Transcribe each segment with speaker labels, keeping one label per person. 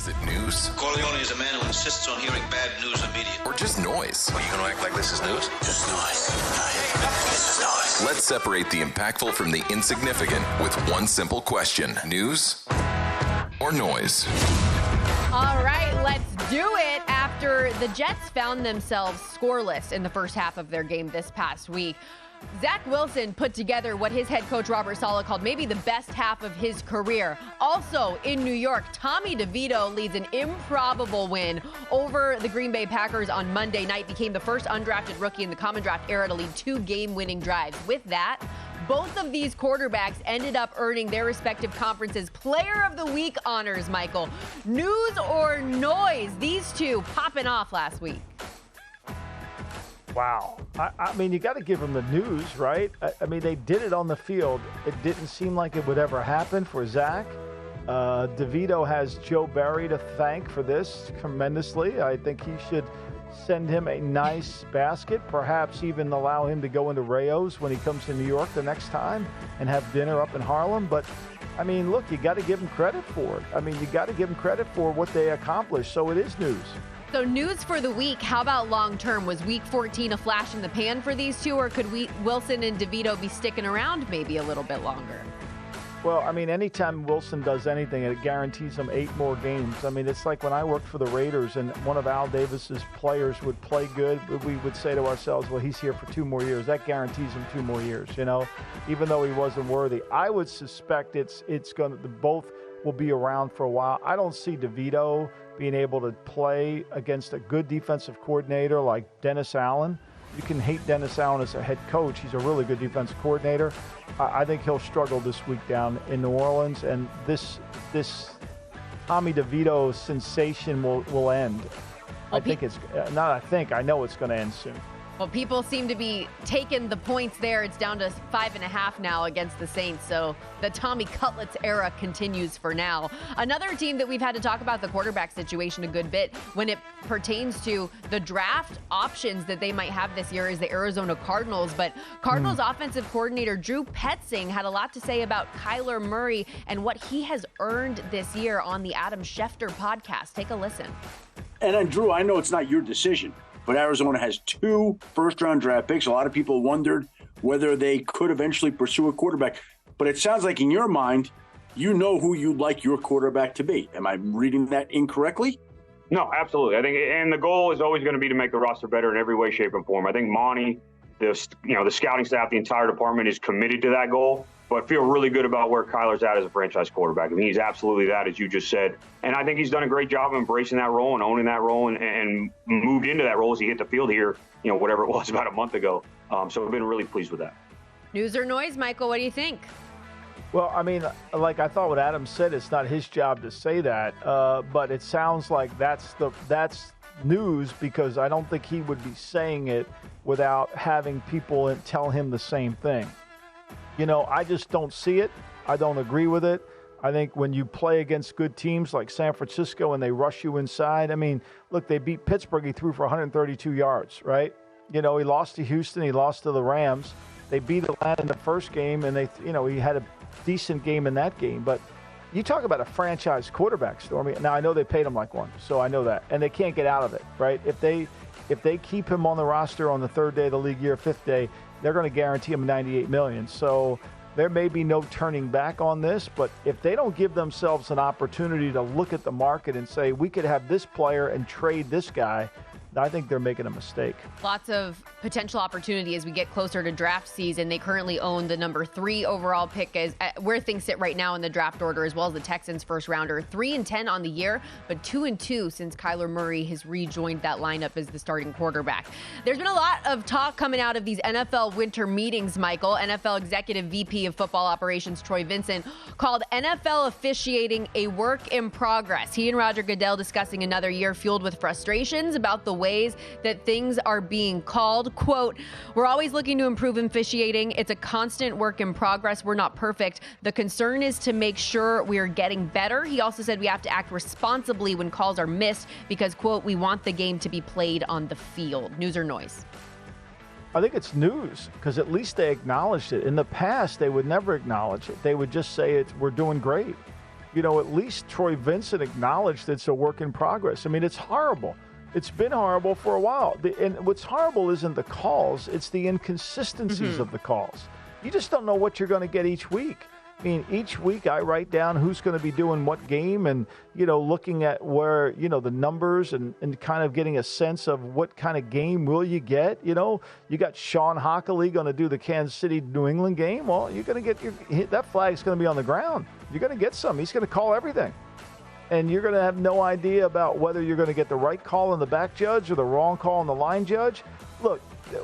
Speaker 1: Is it news?
Speaker 2: Corleone is a man who insists on hearing bad news immediately.
Speaker 1: Or just noise?
Speaker 2: Are you going to act like this is news? Just noise. This is noise.
Speaker 1: Let's separate the impactful from the insignificant with one simple question. News or noise?
Speaker 3: All right, let's do it. After the Jets found themselves scoreless in the first half of their game this past week, Zach Wilson put together what his head coach Robert Saleh called maybe the best half of his career. Also in New York, Tommy DeVito leads an improbable win over the Green Bay Packers on Monday night, became the first undrafted rookie in the common draft era to lead 2 game-winning drives. With that, both of these quarterbacks ended up earning their respective conferences Player of the Week honors, Michael. News or noise? These two popping off last week.
Speaker 4: Wow. I mean, you got to give them the news, right? I mean, they did it on the field. It didn't seem like it would ever happen for Zach. DeVito has Joe Barry to thank for this tremendously. I think he should send him a nice basket, perhaps even allow him to go into Rayo's when he comes to New York the next time and have dinner up in Harlem. But, I mean, look, you got to give him credit for it. I mean, you got to give him credit for what they accomplished. So it is news.
Speaker 3: So news for the week, how about long term? Was week 14 a flash in the pan for these two, or could Wilson and DeVito be sticking around maybe a little bit longer?
Speaker 4: Well, I mean, anytime Wilson does anything, it guarantees him 8 more games. I mean, it's like when I worked for the Raiders and one of Al Davis's players would play good, we would say to ourselves, well, he's here for 2 more years. That guarantees him 2 more years, you know, even though he wasn't worthy. I would suspect it's going to, both will be around for a while. I don't see DeVito being able to play against a good defensive coordinator like Dennis Allen. You can hate Dennis Allen as a head coach. He's a really good defensive coordinator. I think he'll struggle this week down in New Orleans, and this Tommy DeVito sensation will end. I know it's going to end soon.
Speaker 3: Well, people seem to be taking the points there. It's down to 5.5 now against the Saints. So the Tommy Cutlets era continues for now. Another team that we've had to talk about the quarterback situation a good bit when it pertains to the draft options that they might have this year is the Arizona Cardinals. But Cardinals offensive coordinator Drew Petzing had a lot to say about Kyler Murray and what he has earned this year on the Adam Schefter podcast. Take a listen.
Speaker 5: And then, Drew, I know it's not your decision, but Arizona has 2 first-round draft picks. A lot of people wondered whether they could eventually pursue a quarterback. But it sounds like in your mind, you know who you'd like your quarterback to be. Am I reading that incorrectly?
Speaker 6: No, absolutely. I think, and the goal is always going to be to make the roster better in every way, shape, and form. I think Monty, the scouting staff, the entire department is committed to that goal. But I feel really good about where Kyler's at as a franchise quarterback. I mean, he's absolutely that, as you just said. And I think he's done a great job of embracing that role and owning that role and moved into that role as he hit the field here, whatever it was about a month ago. So I've been really pleased with that. News
Speaker 3: or noise, Michael? What do you think?
Speaker 4: Well, I mean, like I thought what Adam said, it's not his job to say that. But it sounds like that's news because I don't think he would be saying it without having people tell him the same thing. I just don't see it. I don't agree with it. I think when you play against good teams like San Francisco and they rush you inside, I mean, look, they beat Pittsburgh. He threw for 132 yards, right? He lost to Houston. He lost to the Rams. They beat Atlanta in the first game, and he had a decent game in that game. But you talk about a franchise quarterback, Stormy. Now, I know they paid him like one, so I know that. And they can't get out of it, right? If they keep him on the roster on the 3rd day of the league year, 5th day, they're going to guarantee him $98 million. So there may be no turning back on this, but if they don't give themselves an opportunity to look at the market and say, we could have this player and trade this guy, I think they're making a mistake.
Speaker 3: Lots of potential opportunity as we get closer to draft season. They currently own the number 3 overall pick as where things sit right now in the draft order, as well as the Texans first rounder. 3-10 on the year, but 2-2 since Kyler Murray has rejoined that lineup as the starting quarterback. There's been a lot of talk coming out of these NFL winter meetings, Michael. NFL Executive VP of Football Operations Troy Vincent called NFL officiating a work in progress. He and Roger Goodell discussing another year fueled with frustrations about the ways that things are being called. Quote, "We're always looking to improve officiating. It's a constant work in progress. We're not perfect. The concern is to make sure we are getting better." He also said we have to act responsibly when calls are missed because, quote, "we want the game to be played on the field." News or noise?
Speaker 4: I think it's news because at least they acknowledged it. In the past, they would never acknowledge it. They would just say we're doing great. at least Troy Vincent acknowledged it's a work in progress. I mean, it's horrible. It's been horrible for a while. And what's horrible isn't the calls, it's the inconsistencies of the calls. You just don't know what you're going to get each week. I mean, each week I write down who's going to be doing what game and, looking at where, the numbers and kind of getting a sense of what kind of game will you get. You got Sean Hockley going to do the Kansas City New England game. Well, you're going to get that flag's going to be on the ground. You're going to get some. He's going to call everything. And you're going to have no idea about whether you're going to get the right call on the back judge or the wrong call on the line judge. Look,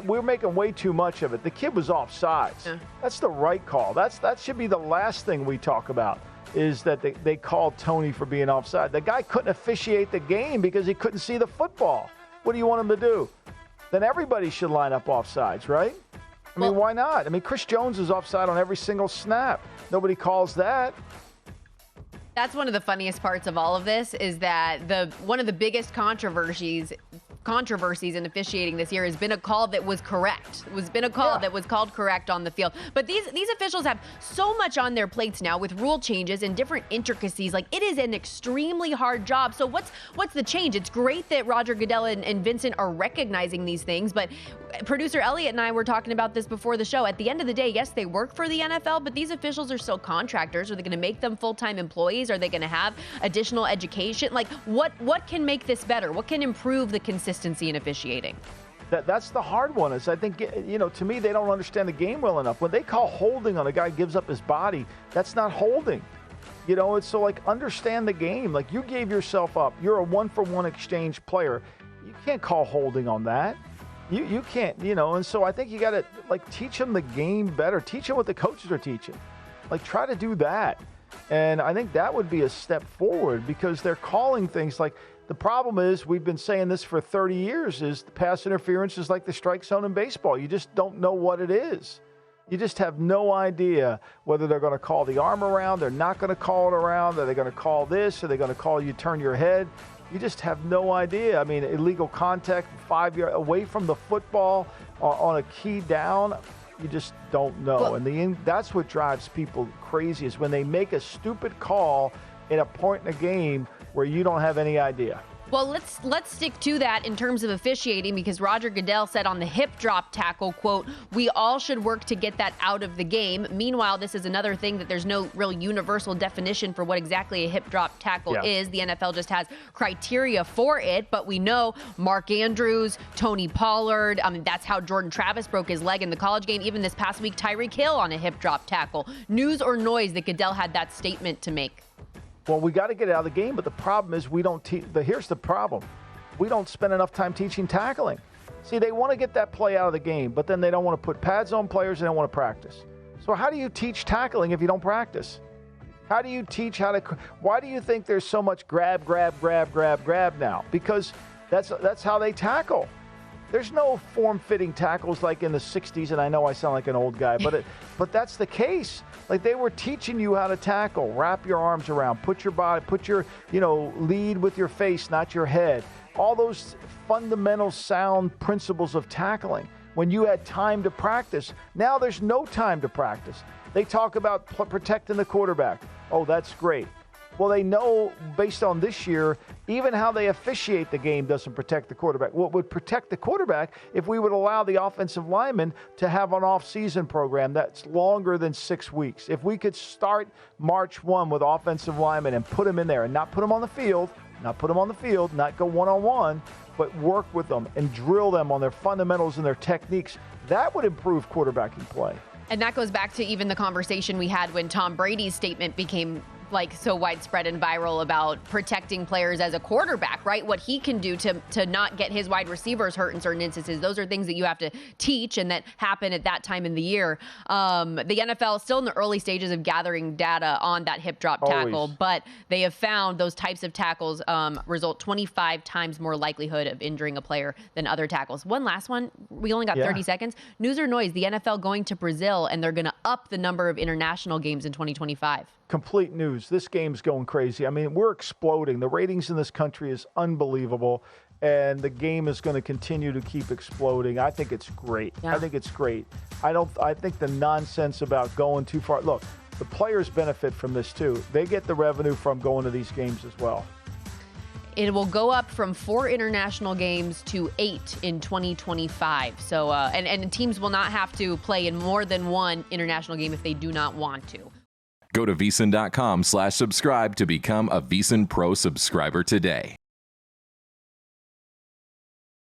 Speaker 4: we're making way too much of it. The kid was offsides. Yeah. That's the right call. That should be the last thing we talk about, is that they called Tony for being offside. The guy couldn't officiate the game because he couldn't see the football. What do you want him to do? Then everybody should line up offsides, right? I mean, why not? I mean, Chris Jones is offside on every single snap. Nobody calls that.
Speaker 3: That's one of the funniest parts of all of this, is that one of the biggest controversies in officiating this year has been a call that was correct. That was called correct on the field. But these officials have so much on their plates now with rule changes and different intricacies. Like, it is an extremely hard job. So what's the change? It's great that Roger Goodell and Vincent are recognizing these things, but producer Elliot and I were talking about this before the show. At the end of the day, yes, they work for the NFL, but these officials are still contractors. Are they going to make them full-time employees? Are they going to have additional education? Like, what can make this better? What can improve the consistency in officiating?
Speaker 4: That's the hard one. Is I think, to me, they don't understand the game well enough. When they call holding on a guy who gives up his body, that's not holding. It's so, understand the game. Like, you gave yourself up. You're a one-for-one exchange player. You can't call holding on that. You can't, and so I think you got to, teach them the game better. Teach them what the coaches are teaching. Try to do that. And I think that would be a step forward, because they're calling things like, the problem is, we've been saying this for 30 years, is the pass interference is like the strike zone in baseball. You just don't know what it is. You just have no idea whether they're going to call the arm around, they're not going to call it around, are they going to call this, are they going to call you turn your head? You just have no idea. I mean, illegal contact 5 yards away from the football on a key down, you just don't know. And that's what drives people crazy, is when they make a stupid call in a point in a game where you don't have any idea.
Speaker 3: Well, let's stick to that in terms of officiating, because Roger Goodell said on the hip drop tackle, quote, "We all should work to get that out of the game." Meanwhile, this is another thing that there's no real universal definition for what exactly a hip drop tackle is. The NFL just has criteria for it, but we know Mark Andrews, Tony Pollard, that's how Jordan Travis broke his leg in the college game. Even this past week, Tyreek Hill on a hip drop tackle. News or noise that Goodell had that statement to make?
Speaker 4: Well, we got to get it out of the game, but the problem is we don't here's the problem. We don't spend enough time teaching tackling. See, they want to get that play out of the game, but then they don't want to put pads on players, and they don't want to practice. So how do you teach tackling if you don't practice? How do you teach why do you think there's so much grab now? Because that's how they tackle. There's no form-fitting tackles like in the 60s, and I know I sound like an old guy, but that's the case. Like, they were teaching you how to tackle, wrap your arms around, put your body, lead with your face, not your head. All those fundamental sound principles of tackling. When you had time to practice, now there's no time to practice. They talk about protecting the quarterback. Oh, that's great. Well, they know, based on this year, even how they officiate the game doesn't protect the quarterback. What would protect the quarterback if we would allow the offensive lineman to have an off-season program that's longer than 6 weeks? If we could start March 1 with offensive linemen and put them in there and not put them on the field, not go one-on-one, but work with them and drill them on their fundamentals and their techniques, that would improve quarterbacking play.
Speaker 3: And that goes back to even the conversation we had when Tom Brady's statement became so widespread and viral about protecting players as a quarterback, right? What he can do to not get his wide receivers hurt in certain instances. Those are things that you have to teach and that happen at that time in the year. The NFL is still in the early stages of gathering data on that hip drop tackle, but they have found those types of tackles result 25 times more likelihood of injuring a player than other tackles. One last one. We only got 30 seconds. News or noise, the NFL going to Brazil, and they're going to up the number of international games in 2025.
Speaker 4: Complete news. This game's going crazy. I mean, we're exploding. The ratings in this country is unbelievable, and the game is going to continue to keep exploding. I think it's great. Yeah. I think it's great. I think the nonsense about going too far. Look, the players benefit from this too. They get the revenue from going to these games as well.
Speaker 3: It will go up from 4 international games to 8 in 2025. So, and teams will not have to play in more than one international game if they do not want to.
Speaker 1: Go to VSiN.com/subscribe to become a VSiN Pro subscriber today.